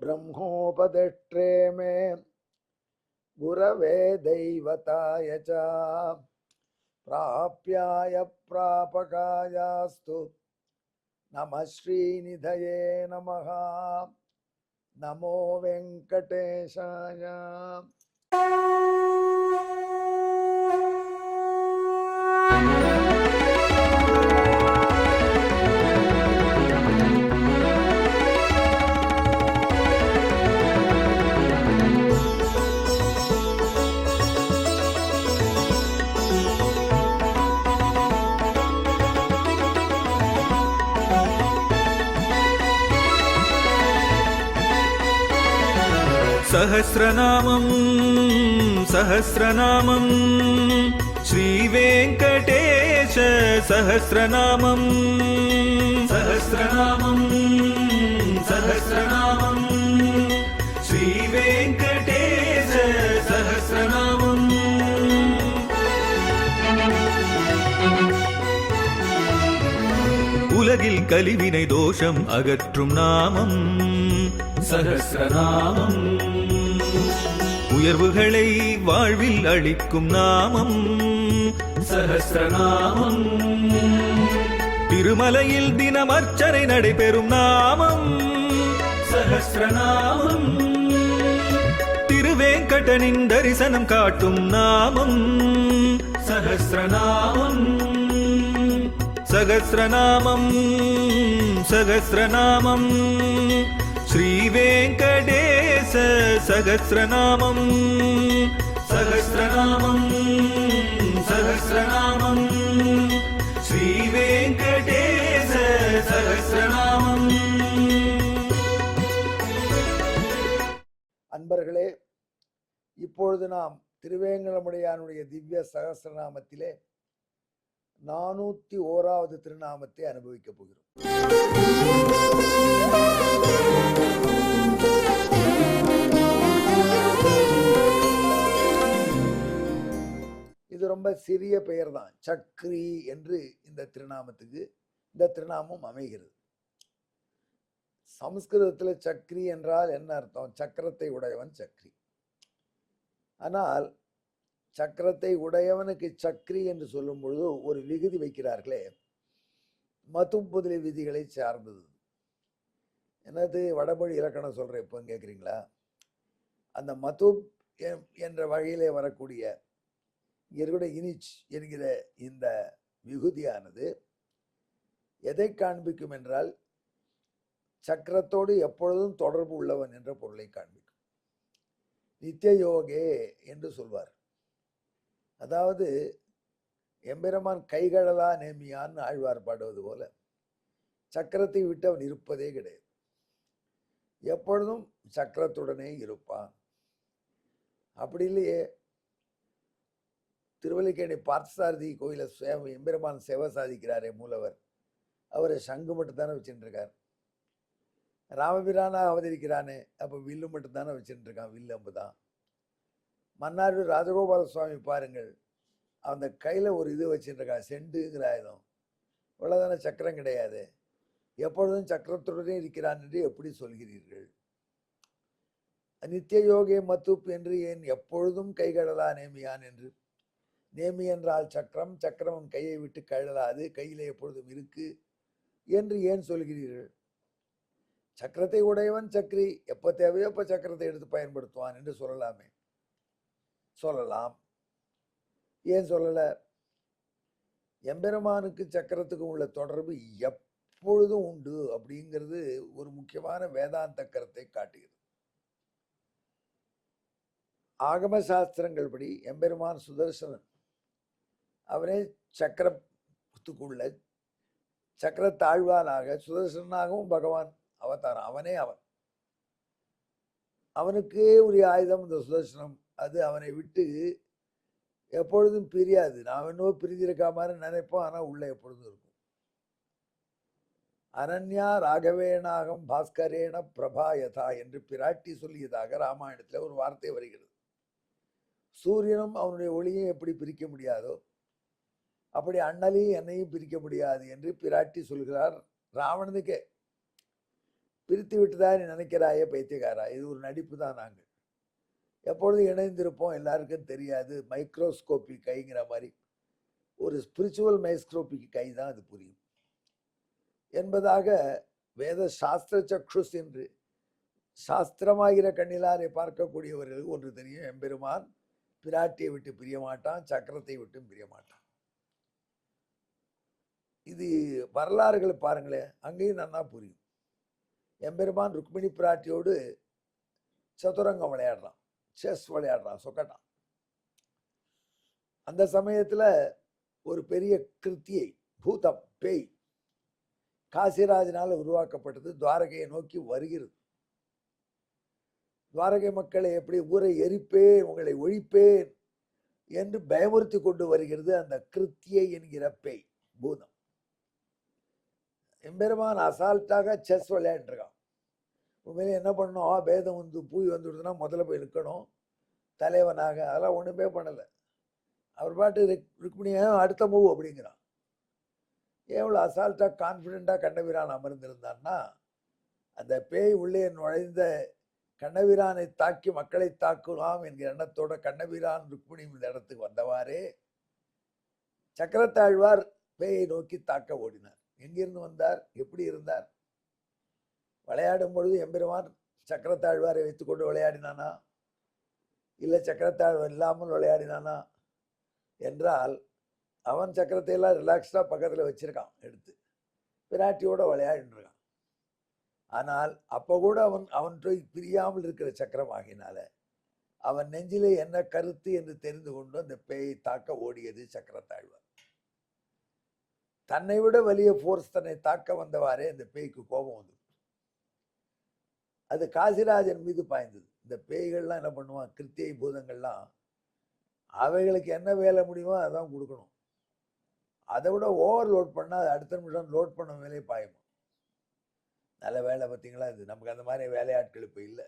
ब्रह्मोपदेष्ट्रे मे गुरवे दैवताय च प्राप्याय प्रापकायास्तु नमः श्रीनिधये नमः। नमो वेंकटेशाय। सहस्रनामं सहस्रनामं श्रीवेङ्कटेश सहस्रनामं सहस्रनामं सहस्रनामं श्रीवेङ्कटेश सहस्रनामम्। உலகில் கலிவினை தோஷம் அகற்றும் நாமம் சஹஸ்ரநாமம். உயர்வுகளை வாழ்வில் அளிக்கும் நாமம் சஹஸ்ரநாமம். திருமலையில் தினம் அர்ச்சனை நடைபெறும் நாமம் சஹஸ்ரநாமம். திருவேங்கடனின் தரிசனம் காட்டும் நாமம் சஹஸ்ரநாமம். சகஸ்ரநாமம் சகஸ்ரநாமம் ஸ்ரீவேங்கடேச சகஸ்ரநாமம் சகஸ்ரநாமம் சகஸ்ரநாமம் ஸ்ரீவேங்கடேச சகஸ்ரநாமம். அன்பர்களே, இப்பொழுது நாம் திருவேங்கடமுடையானுடைய திவ்ய சகஸ்ரநாமத்திலே 401வது திருநாமத்தை அனுபவிக்கப் போகிறோம். இது ரொம்ப சிறிய பெயர் தான், சக்ரி என்று இந்த திருநாமம் அமைகிறது. சமஸ்கிருதத்தில் சக்ரி என்றால் என்ன அர்த்தம்? சக்கரத்தை உடையவன் சக்ரி. ஆனால் சக்கரத்தை உடையவனுக்கு சக்ரி என்று சொல்லும் பொழுது ஒரு விகுதி வைக்கிறார்களே, மது முதலிய விதிகளை சார்ந்தது. என்னது வடமொழி இலக்கணம் சொல்றேன் இப்போ கேட்குறீங்களா? அந்த மது என்ற வகையிலே வரக்கூடிய இனிச் என்கிற இந்த விகுதியானது எதை காண்பிக்கும் என்றால் சக்கரத்தோடு எப்பொழுதும் தொடர்பு உள்ளவன் என்ற பொருளை காண்பிக்கும். நித்திய யோகே என்று சொல்வார். அதாவது எம்பெருமான் கைகழலா நேமியான்னு ஆழ்வார் பாடுவது போல சக்கரத்தை விட்டு அவன் இருப்பதே கிடையாது. எப்பொழுதும் சக்கரத்துடனே இருப்பான். அப்படி இல்லையே, திருவல்லிக்கேணி பார்த்தசாரதி கோயில எம்பெருமான் சேவை சாதிக்கிறாரே மூலவர், அவரை சங்கு மட்டும் தானே வச்சுட்டு இருக்கார். ராமபிரானா அவதரிக்கிறானே, அப்போ வில்லு மட்டும் தானே வச்சுட்டு இருக்கான், வில்லு அம்பு தான். மன்னார் ராஜகோபால சுவாமி பாருங்கள், அந்த கையில் ஒரு இது வச்சுருக்கா, செண்டுங்கிற ஆயுதம். இவ்வளோதான, சக்கரம் கிடையாது. எப்பொழுதும் சக்கரத்துடனே இருக்கிறான் என்று எப்படி சொல்கிறீர்கள்? நித்திய யோகே மத்துப் என்று ஏன் எப்பொழுதும் கைகழலா நேமியான் என்று? நேமி என்றால் சக்கரம், சக்கரம் கையை விட்டு கழலாது, கையில் எப்பொழுதும் இருக்கு என்று ஏன் சொல்கிறீர்கள்? சக்கரத்தை உடையவன் சக்ரி, எப்போ தேவையோ அப்போ சக்கரத்தை எடுத்து பயன்படுத்துவான் என்று சொல்லலாமே. சொல்லலாம், ஏன் சொல்லல? எம்பெருமானுக்கு சக்கரத்துக்கும் உள்ள தொடர்பு எப்பொழுதும் உண்டு அப்படிங்கிறது ஒரு முக்கியமான வேதாந்த கருத்தை காட்டுகிறது. ஆகம சாஸ்திரங்கள் படி எம்பெருமான் சுதர்சனன், அவனே சக்கரத்துக்குள்ள சக்கரத்தாழ்வானாக சுதர்சனாகவும் பகவான் அவதாரம். அவனே அவன், அவனுக்கே உரிய ஆயுதம் இந்த சுதர்சனம். அது அவனை விட்டு எப்பொழுதும் பிரியாது. நாம் என்னவோ பிரிஞ்சிருக்கா மாதிரி நினைப்போம், ஆனால் உள்ள எப்பொழுதும் இருக்கும். அனன்யா ராகவேணாகம் பாஸ்கரேன பிரபாயதா என்று பிராட்டி சொல்லியதாக ராமாயணத்தில் ஒரு வார்த்தை வருகிறது. சூரியனும் அவனுடைய ஒளியும் எப்படி பிரிக்க முடியாதோ அப்படி அண்ணலையும் என்னையும் பிரிக்க முடியாது என்று பிராட்டி சொல்கிறார் ராவணனுக்கே. பிரித்து விட்டுதான் நீ நினைக்கிறாயே பைத்தியக்காரா, இது ஒரு நடிப்பு தான். நாங்கள் எப்பொழுதும் இணைந்திருப்போம், எல்லாருக்கும் தெரியாது. மைக்ரோஸ்கோப்பி கைங்கிற மாதிரி ஒரு ஸ்பிரிச்சுவல் மைக்ரோஸ்கோபிக் கை தான் அது புரியும் என்பதாக வேத சாஸ்திர சக்ஷுஸ் என்று சாஸ்திரமாகிற கண்ணிலாரை பார்க்கக்கூடியவர்களுக்கு ஒன்று தெரியும். எம்பெருமான் பிராட்டியை விட்டு பிரிய மாட்டான், சக்கரத்தை விட்டும் பிரிய மாட்டான். இது வரலாறுகளை பாருங்களேன், அங்கேயும் நன்னா புரியும். எம்பெருமான் ருக்மிணி பிராட்டியோடு சதுரங்கம் விளையாடுறான், செஸ் விளையாடுறான், சொக்கட்டான். அந்த சமயத்துல ஒரு பெரிய கிருத்தியை, பூதம், பேய் காசிராஜனால உருவாக்கப்பட்டது, துவாரகையை நோக்கி வருகிறது. துவாரகை மக்களை எப்படி ஊரை எரிப்பேன், உங்களை ஒழிப்பேன் என்று பயமுறுத்தி கொண்டு வருகிறது அந்த கிருத்தியை என்கிற பேய், பூதம். எம்பெருமான் அசால்ட்டாக செஸ் விளையாண்டுருக்கான். உண்மையிலே என்ன பண்ணோம், பேதம் வந்து பூய் வந்துடுதுன்னா முதல்ல போய் நிற்கணும் தலைவனாக. அதெல்லாம் ஒன்றுமே பண்ணலை. அவர் பாட்டு ருக்மிணியை அடுத்த மூவ் அப்படிங்கிறான். எவ்வளோ அசால்ட்டாக கான்ஃபிடென்ட்டாக கண்ணபிரான் அமர்ந்திருந்தான்னா, அந்த பேய் உள்ளே நுழைந்த கண்ணபிரானை தாக்கி மக்களை தாக்கலாம் என்கிற எண்ணத்தோட கண்ணபிரான் ருக்மிணி இந்த இடத்துக்கு வந்தவாறே சக்கரத்தாழ்வார் பேயை நோக்கி தாக்க ஓடினார். எங்கிருந்து வந்தார், எப்படி இருந்தார்? விளையாடும் பொழுது எம்பெருமான் சக்கரத்தாழ்வாரை வைத்துக்கொண்டு விளையாடினானா, இல்லை சக்கரத்தாழ்வார் இல்லாமல் விளையாடினானா என்றால், அவன் சக்கரத்தை எல்லாம் ரிலாக்ஸ்டா பக்கத்தில் வச்சிருக்கான், எடுத்து பிராட்டியோட விளையாடிருக்கான். ஆனால் அப்போ கூட அவன் பிரியாமல் இருக்கிற சக்கரம் ஆகினால அவன் நெஞ்சிலே என்ன கருத்து என்று தெரிந்து கொண்டு அந்த பேயை தாக்க ஓடியது சக்கரத்தாழ்வார். தன்னை விட வலிய போர்ஸ் தன்னை தாக்க வந்தவாறே அந்த பேய்க்கு கோபம் வந்து அது காசிராஜன் மீது பாய்ந்தது. இந்த பேய்கள்லாம் என்ன பண்ணுவான், கிருத்தியை பூதங்கள்லாம் அவைகளுக்கு என்ன வேலை முடியுமோ அதான் கொடுக்கணும். அதை விட ஓவர்லோட் பண்ணால் அது அடுத்த நிமிஷம் லோட் பண்ண வேலையை பாயுமா. நல்ல வேலை பார்த்தீங்களா, இது நமக்கு அந்த மாதிரி வேலையாட்கள் இப்போ இல்லை.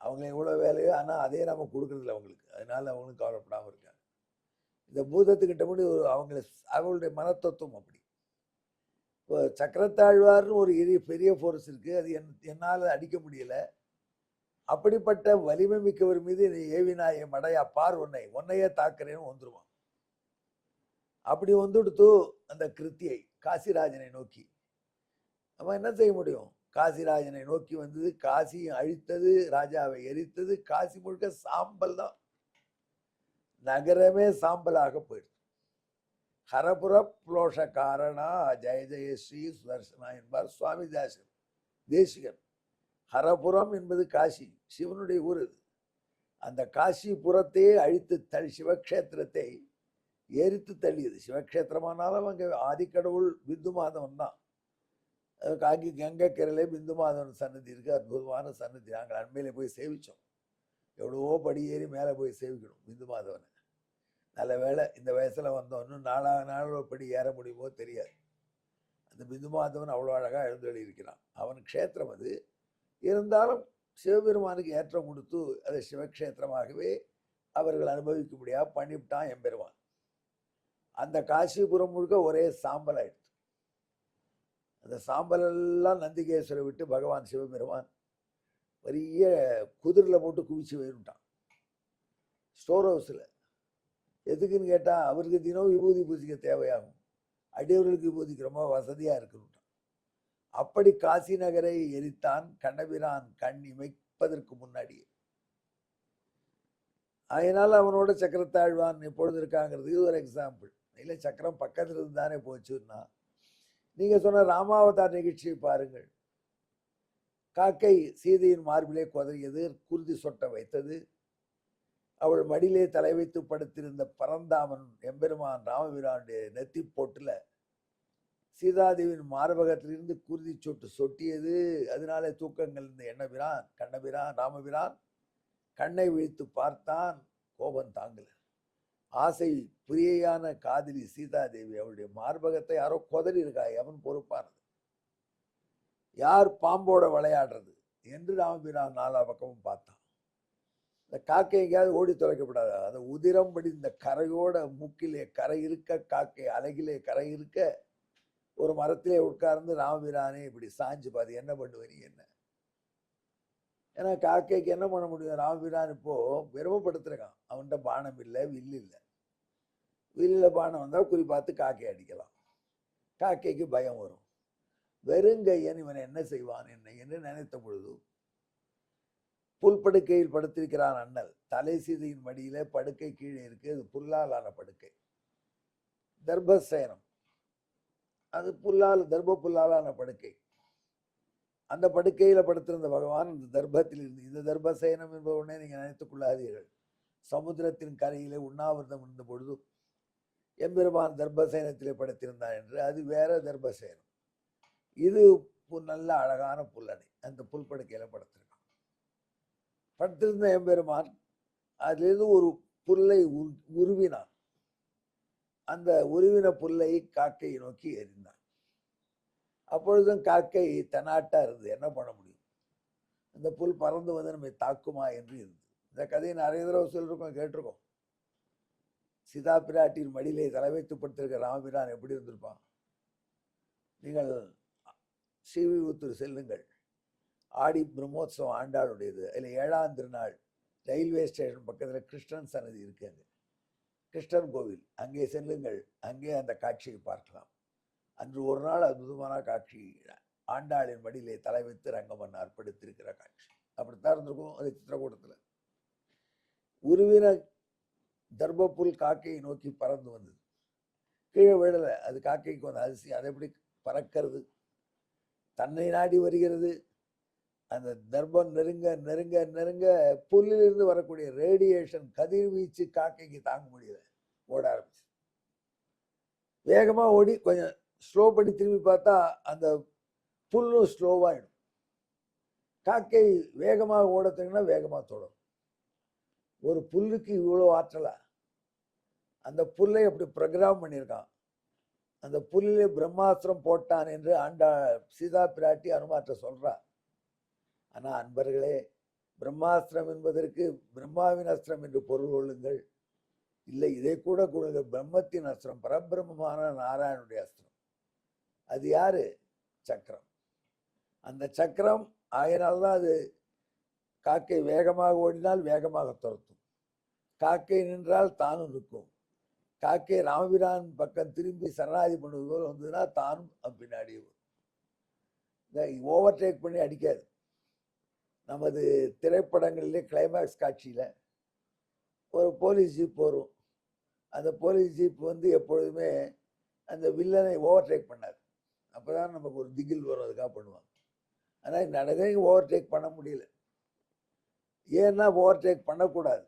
அவங்க எவ்வளோ வேலையோ, ஆனால் அதே நம்ம கொடுக்குறதில்ல அவங்களுக்கு. அதனால அவங்களும் கவலைப்படாமல் இருக்காங்க. இந்த பூதத்துக்கிட்ட முடி அவங்களுடைய மனத்தத்துவம் அப்படி. இப்போ சக்கரத்தாழ்வார்னு ஒரு பெரிய ஃபோர்ஸ் இருக்குது, அது என்னால் அடிக்க முடியலை. அப்படிப்பட்ட வலிமை மிக்கவர் மீது ஏவினாய மடையா பார், உன்னையே தாக்குறேன்னு வந்துருவான். அப்படி வந்துடுத்து அந்த கிருத்தியை காசிராஜனை நோக்கி. நம்ம என்ன செய்ய முடியும்? காசிராஜனை நோக்கி வந்தது, காசியை அழித்தது, ராஜாவை எரித்தது. காசி முழுக்க சாம்பல் தான், நகரமே சாம்பலாக போயிடுது. ஹரபுர புலோஷ காரணா ஜெய ஜெய ஸ்ரீ சுதர்சனா என்பார் சுவாமி தேசிகன். ஹரபுரம் என்பது காசி, சிவனுடைய ஊர். இது அந்த காசிபுரத்தையே அழித்து சிவக்ஷேத்திரத்தை எரித்து தள்ளியது. சிவக்ஷேத்திரமானாலும் அங்கே ஆதிக்கடவுள் பிந்து மாதவன் தான். காங்கி கங்கை கரையிலே பிந்து மாதவன் சன்னதி இருக்கு, அற்புதமான சன்னதி. நாங்கள் அண்மையில போய் சேவிச்சோம். எவ்வளவோ படி ஏறி மேலே போய் சேவிக்கணும் பிந்து மாதவனை. நல்ல வேலை இந்த வயசுல வந்தோம், இன்னும் நாளோ படி ஏற முடியுமோ தெரியாது. அந்த பிந்து மாதவன் அவ்வளோ அழகாக எழுந்தொழி இருக்கிறான். அவன் க்ஷேத்திரம் அது. இருந்தாலும் சிவபெருமானுக்கு ஏற்றம் கொடுத்து அதை சிவக்ஷேத்திரமாகவே அவர்கள் அனுபவிக்கும்படியாக பண்ணிவிட்டான் எம்பெருமான். அந்த காசிபுரம் முழுக்க ஒரே சாம்பல் ஆயிடுச்சு. அந்த சாம்பலெல்லாம் நந்திகேஸ்வரை விட்டு பகவான் சிவபெருமான் பெரிய குதிரில் போட்டு குவிச்சு வேணுட்டான் ஸ்டோர் ஹவுஸில். எதுக்குன்னு கேட்டால், அவருக்கு தினம் விபூதி பூஜிக்க தேவையாகும், அடியவர்களுக்கு விபூதிக்கு ரொம்ப வசதியாக இருக்கணும்ட்டான். அப்படி காசி நகரை எரித்தான் கண்ணபிரான் கண் இமைப்பதற்கு முன்னாடியே. அதனால அவனோட சக்கரத்தாழ்வான் எப்பொழுது இருக்காங்கிறதுக்கு ஒரு எக்ஸாம்பிள். இல்லை சக்கரம் பக்கத்தில் இருந்து தானே போச்சுன்னா, நீங்க சொன்ன ராமாவதார் நிகழ்ச்சியை பாருங்கள். காக்கை சீதையின் மார்பிலே குதறியது, குருதி சொட்ட வைத்தது. அவள் மடியிலே தலை வைத்து படுத்திருந்த பரந்தாமன் எம்பெருமான் ராமபிரானுடைய நெத்தி போட்டுல சீதாதேவியின் மார்பகத்திலிருந்து குருதி சொட்டு சொட்டியது. அதனாலே தூக்கங்கள் இருந்த எண்ணபிரான் கண்ணபிரான் ராமபிரான் கண்ணை விழித்து பார்த்தான். கோபம் தாங்கல. ஆசை பிரியையான காதலி சீதாதேவி அவளுடைய மார்பகத்தை யாரோ கொதறி இருக்கா, அவன் பொறுப்பானது. யார் பாம்போட விளையாடுறது என்று ராமபிரான் நாலா பக்கமும் பார்த்தான். இந்த காக்கை எங்கேயாவது ஓடி தொலைக்கப்படாது. அதை உதிரம் படி இந்த கரையோட மூக்கிலே கரை இருக்க, காக்கை அலகிலே கரை இருக்க, ஒரு மரத்திலே உட்கார்ந்து ராமபிரானே இப்படி சாஞ்சு பார்த்து என்ன பண்ணுவீங்க என்ன? ஏன்னா காக்கைக்கு என்ன பண்ண முடியும்? ராமபிரான் இப்போ விரவப்படுத்துறான். அவன்கிட்ட பானம் இல்லை, வில்லு இல்லை. வில்லில் பானம் வந்தால் குறி பார்த்து காக்கை அடிக்கலாம். காக்கைக்கு பயம் வரும். வெறுங்கையன் இவன் என்ன செய்வான் என்ன என்று நினைத்த பொழுது புல்படுக்கையில் படுத்திருக்கிறான் அண்ணல். தலை சீதையின் மடியில படுக்கை கீழே இருக்கு. அது புல்லாலான படுக்கை, தர்பசயனம். அது தர்ப புல்லாலான படுக்கை. அந்த படுக்கையில படுத்திருந்த பகவான் இந்த தர்பத்தில் இருந்து, இந்த தர்பசயனம் என்பவனே நீங்க நினைத்துக் கொள்ளாதீர்கள். சமுத்திரத்தின் கரையிலே உண்ணாவிரதம் இருந்த பொழுது எம்பெருமான் தர்பசயனத்திலே படுத்திருந்தான் என்று, அது வேற தர்பசயனம். இது நல்ல அழகான புல்லணை. அந்த புல் படுக்கையில படுத்திருக்கான். படுத்திருந்த எம்பெருமான் அதிலிருந்து ஒரு புல்லை உருவினான். அந்த உருவின புல்லை காக்கையை நோக்கி எறிந்தான். அப்பொழுதும் காக்கை தன்னாட்டா இருந்து என்ன பண்ண முடியும்? அந்த புல் பறந்து வந்து நம்மை தாக்குமா என்று இருந்து. இந்த கதையை நிறைய தடவை சொல்லிருக்கோம், கேட்டிருக்கோம். சீதா பிராட்டியின் மடியிலே தலை வைத்து படுத்திருக்க ராமபிரான் எப்படி இருந்திருப்பான்? நீங்கள் ஸ்ரீவில்லிபுத்தூர் செல்லுங்கள். ஆடி பிரம்மோத்சவம் ஆண்டாளுடையது. அதில் 7ஆம் திருநாள் ரயில்வே ஸ்டேஷன் பக்கத்தில் கிருஷ்ணன் சன்னதி இருக்கு. அங்கே கிருஷ்ணன் கோவில், அங்கே செல்லுங்கள். அங்கே அந்த காட்சியை பார்க்கலாம். அன்று ஒரு நாள் அற்புதமான காட்சி. ஆண்டாளின் மடியிலே தலை வைத்து ரங்கமன்னார் படுத்திருக்கிற காட்சி அப்படித்தான் இருந்திருக்கும். அது சித்திரக்கூடத்தில் உருவின தர்பப்புல் காக்கையை நோக்கி பறந்து வந்தது. கீழே விழல. அது காக்கைக்கு வந்த அதிசயம். அதை எப்படி பறக்கிறது? தன்னை நாடி வருகிறது. அந்த தர்பம் நெருங்க நெருங்க நெருங்க புல்லிலிருந்து வரக்கூடிய ரேடியேஷன் கதிர்வீச்சு காக்கைக்கு தாங்க முடியல. ஓட ஆரம்பிச்சு. வேகமா ஓடி கொஞ்சம் ஸ்லோ பண்ணி திரும்பி பார்த்தா அந்த புல்லும் ஸ்லோவாயிடும். காக்கை வேகமாக ஓடத்துக்குன்னா வேகமா தொடரும். ஒரு புல்லுக்கு இவ்வளோ ஆற்றலா? அந்த புல்லை அப்படி ப்ரோக்ராம் பண்ணியிருக்கான். அந்த புல்லிலே பிரம்மாஸ்திரம் போட்டான் என்று சீதா பிராட்டி அனுமாற்ற சொல்றார். ஆனா அன்பர்களே, பிரம்மாஸ்திரம் என்பதற்கு பிரம்மாவின் அஸ்திரம் என்று பொருள் கொள்ளுங்கள். இல்லை, இதை கூட கொடுங்கள். பிரம்மத்தின் அஸ்திரம், பரபிரம்மமான நாராயணனுடைய அஸ்திரம். அது யாரு? சக்கரம். அந்த சக்கரம் ஆயினால்தான் அது காக்கை வேகமாக ஓடினால் வேகமாக துரத்தும். காக்கை நின்றால் தானும் நிற்கும். காக்கை ராமபிரான் பக்கம் திரும்பி சரணாதி பண்ணுவது போல் வந்ததுன்னா தானும் பின்னாடி ஓவர்டேக் பண்ணி அடிக்காது. நமது திரைப்படங்களிலே கிளைமேக்ஸ் காட்சியில் ஒரு போலீஸ் ஜீப் வரும். அந்த போலீஸ் ஜீப் எப்பொழுதுமே அந்த வில்லனை ஓவர்டேக் பண்ணாது. அப்போ தான் நமக்கு ஒரு திகில் வரும், அதுக்காக பண்ணுவாங்க. ஆனால் நடக்க ஓவர்டேக் பண்ண முடியல. ஏன்னா ஓவர்டேக் பண்ணக்கூடாது.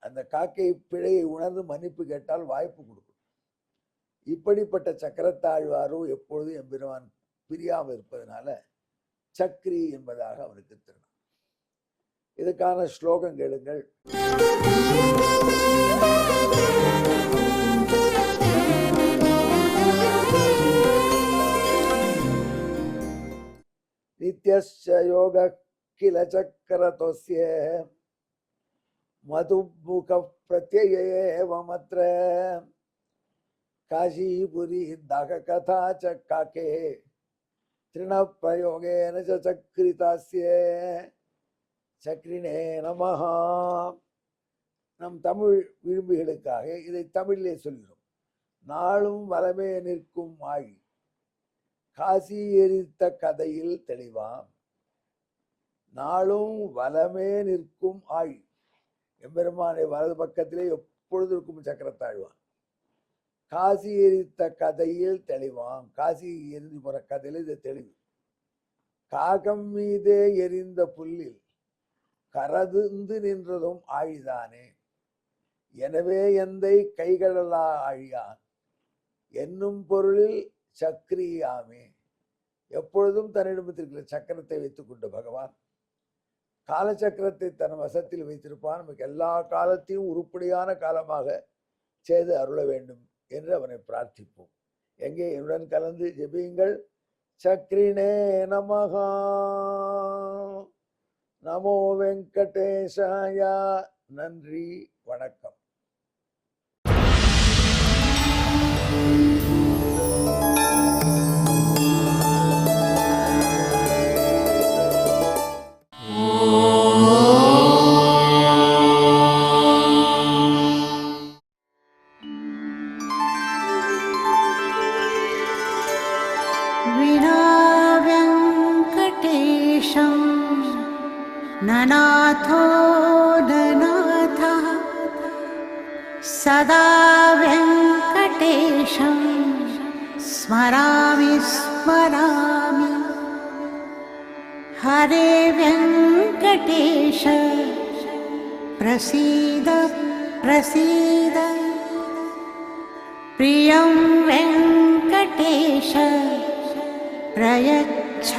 அந்த காக்கை பிழையை உணர்ந்து மன்னிப்பு கேட்டால் வாய்ப்பு கொடுக்கும். இப்படிப்பட்ட சக்கரத்தாழ்வாரும் எப்பொழுதும் எம்பெருமான் பிரியாமல் இருப்பதனால சக்ரி என்பதாக அவனுக்கு திருநாள். இதுக்கான ஸ்லோகம் கேளுங்கள். நித்யஸ்ய யோக கில சக்கரதோஸ்ய மதுமுக பிரத்யயேவமத்ர காஷீபுரி தாக கதா ச காக்கே திருண பிரயோகேன சக்ரிதாஸ்ய சக்ரினே நமஹ. நம் தமிழ் விரும்பிகளுக்காக இதை தமிழிலே சொல்கிறோம். நாளும் வலமே நிற்கும் ஆழி காசி எரித்த கதையில் தெளிவாம். நாளும் வலமே நிற்கும் ஆழி, எம்பெருமானை வலது பக்கத்திலே எப்பொழுது இருக்கும் சக்கரத்தாழ்வான். காசி எரித்த கதையில் தெளிவாம். காசி எரிந்து போற கதையில் இது தெளிவு. காகம் மீதே எரிந்த புல்லில் கரதுந்து நின்றதும் ஆழிதானே. எனவே எந்தை கைகடலா ஆழியான் என்னும் பொருளில் சக்ரியாமே. எப்பொழுதும் தன்னிடத்திற்குள்ள சக்கரத்தை வைத்துக் கொண்ட பகவான் காலச்சக்கரத்தை தன் வசத்தில் வைத்திருப்பான். நமக்கு எல்லா காலத்தையும் உருப்படியான காலமாக செய்து அருள வேண்டும் என்று அவனை பிரார்த்திப்போம். எங்கே என்னுடன் கலந்து ஜெபியுங்கள். சக்ரினே நமஹா. நமோ வெங்கடேசாயா. நன்றி, வணக்கம். विना वेङ्कटेशं ननाथो ननाथः सदा वेङ्कटेशं स्मरामि स्मरामि। हरे वेङ्कटेश प्रसीद प्रसीद। प्रियं वेङ्कटेश प्रयच्छ